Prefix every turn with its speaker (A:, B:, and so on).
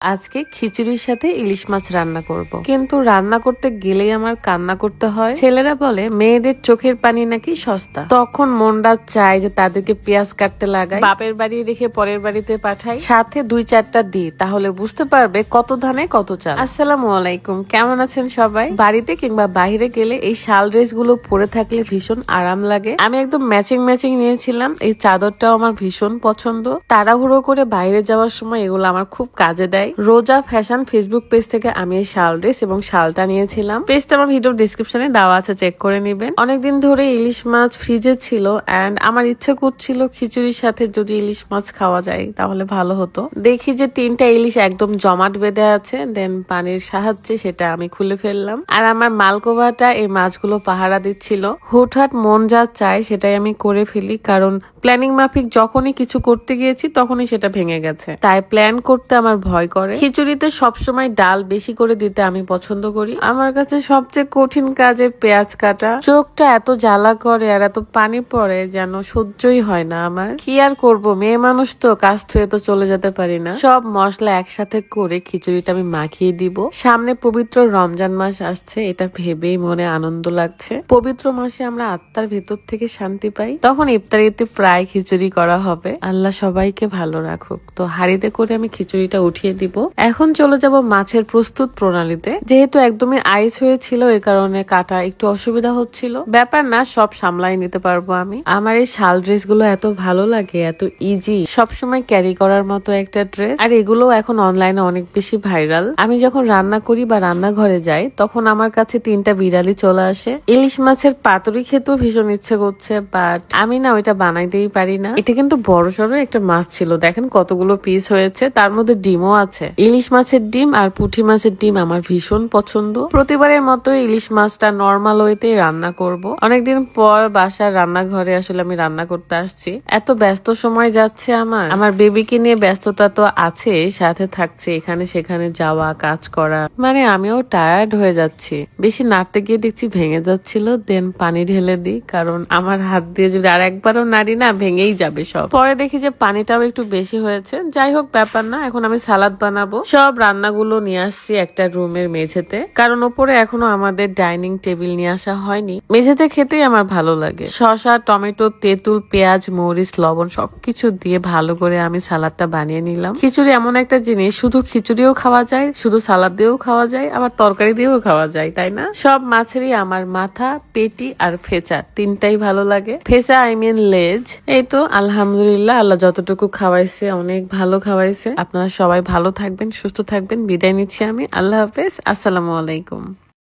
A: আজকে খিচুড়ির সাথে ইলিশ মাছ রান্না করব। কিন্তু রান্না করতে গেলেই আমার কান্না করতে হয়। ছেলেরা বলে মেয়েদের চোখের পানি নাকি সস্তা। তখন মনটা চায় যে তাদেরকে পেঁয়াজ কাটতে লাগাই, বাপের বাড়ি রেখে পরের বাড়িতে পাঠাই, সাথে 2-4টা দিই, তাহলে বুঝতে পারবে কত ধানে কত চাল। আসসালামু আলাইকুম, কেমন আছেন সবাই? বাড়িতে কিংবা বাইরে গেলে এই শাল ড্রেস গুলো পরে থাকলে ভীষণ আরাম লাগে। আমি একদম ম্যাচিং নিয়েছিলাম। এই চাদরটাও আমার ভীষণ পছন্দ। তাড়াহুড়ো করে বাইরে যাওয়ার সময় এগুলো আমার খুব কাজে দেয়। রোজা ফ্যাশন ফেসবুক পেজ থেকে আমি এই শাল ড্রেস এবং শালটা নিয়েছিলাম। পেজটা আমার ভিডিও ডিসক্রিপশনে দেওয়া আছে, চেক করে নিবেন। অনেকদিন ধরে ইলিশ মাছ ফ্রিজে ছিল এন্ড আমার ইচ্ছে করছিল খিচুড়ির সাথে যদি ইলিশ মাছ খাওয়া যায় তাহলে ভালো হতো। দেখি যে 3টা ইলিশ একদম জমাট বেঁধে আছে, দেন পানির সাহায্যে সেটা আমি খুলে ফেললাম। আর আমার মালকোভাটা এই মাছগুলো পাহারা দিচ্ছিল। হুটহাট মন যা চায় সেটাই আমি করে ফেলি, কারণ প্ল্যানিং মাফিক যখনই কিছু করতে গিয়েছি তখনই সেটা ভেঙে গেছে। তাই প্ল্যান করতে আমার ভয় করে। খিচুড়িতে সবসময় ডাল বেশি করে দিতে আমি পছন্দ করি। আমার কাছে সবচেয়ে কঠিন কাজে পেঁয়াজ কাটা। চোখটা এত জ্বালা করে আর এত পানি পড়ে যেন সহ্যই হয় না আমার। কি আর করব, মেয়ে মানুষ তো, কাজ থুয়ে তো চলে যেতে পারি না। সব মশলা একসাথে করে খিচুড়িটা আমি মাখিয়ে দিব। সামনে পবিত্র রমজান মাস আসছে, এটা ভেবেই মনে আনন্দ লাগছে। পবিত্র মাসে আমরা আত্মার ভেতর থেকে শান্তি পাই। তখন ইফতারিতে প্রায় খিচুড়ি করা হবে। আল্লাহ সবাইকে ভালো রাখুক। তো হাঁড়িতে করে আমি খিচুড়িটা উঠিয়ে দিব। এখন চলে যাব মাছের প্রস্তুত প্রণালীতে। যেহেতু একদমই আইস হয়েছিল এ কারণে কাটা একটু অসুবিধা হচ্ছিল। ব্যাপার না, সব সামলাই নিতে পারবো আমি। আমার এই শাল ড্রেস গুলো এত ভালো লাগে, এত ইজি, সবসময় ক্যারি করার মতো একটা ড্রেস। আর এগুলো এখন অনলাইনে অনেক বেশি ভাইরাল। আমি যখন রান্না করি বা রান্নাঘরে যাই তখন আমার কাছে 3টা বিড়ালি চলে আসে। ইলিশ মাছের পাতুরি খেতেও ভীষণ ইচ্ছে করছে, বাট আমি না ওইটা বানাইতেই পারি না। এটা কিন্তু বড়সড় একটা মাছ ছিল, দেখেন কতগুলো পিস হয়েছে, তার মধ্যে ডিমও আছে। ইলিশ মাছের ডিম আর পুঁটি মাছের ডিম আমার ভীষণ পছন্দ। প্রতিবারের মতো ইলিশ মাছটা নর্মাল ওয়েতেই রান্না করব। অনেকদিন পর বাসার রান্নাঘরে আসলে আমি রান্না করতে আসছি। এত ব্যস্ত সময় যাচ্ছে আমার বেবিকে নিয়ে ব্যস্ততা তো আছে, সাথে থাকছে এখানে সেখানে যাওয়া, কাজ করা, মানে আমিও টায়ার্ড হয়ে যাচ্ছি। বেশি নাড়তে গিয়ে দেখছি ভেঙে যাচ্ছিল, দেন পানি ঢেলে দিই, কারণ আমার হাত দিয়ে যদি আর একবারও নাড়ি না ভেঙেই যাবে সব। পরে দেখি যে পানিটাও একটু বেশি হয়েছে। যাই হোক, ব্যাপার না। এখন আমি সালাদ বানাবো। সব রান্নাগুলো নিয়ে আসছি একটা রুমের মেঝেতে, কারণ ওপরে এখনো আমাদের ডাইনিং টেবিল নিয়ে আসা হয়নি। মেঝেতে খেতেই আমার ভালো লাগে। শসা, টমেটো, তেঁতুল, পেঁয়াজ, মরিচ, লবণ সবকিছু দিয়ে ভালো করে আমি সালাদটা বানিয়ে নিলাম। খিচুড়ি এমন একটা জিনিস, শুধু খিচুড়িও খাওয়া যায়, শুধু সালাদ দিয়েও খাওয়া যায়, আবার তরকারি দিয়েও খাওয়া যায়, তাই না? সব মাছেরই আমার মাথা, পেটি আর ফেচা 3টাই ভালো লাগে। ফেচা লেজ। এই তো আলহামদুলিল্লাহ, আল্লাহ যতটুকু খাওয়াইছে অনেক ভালো খাওয়াইছে। আপনারা সবাই ভালো থাকবেন, সুস্থ থাকবেন। বিদায় নিচ্ছি আমি। আল্লাহ হাফেজ। আসসালামু আলাইকুম।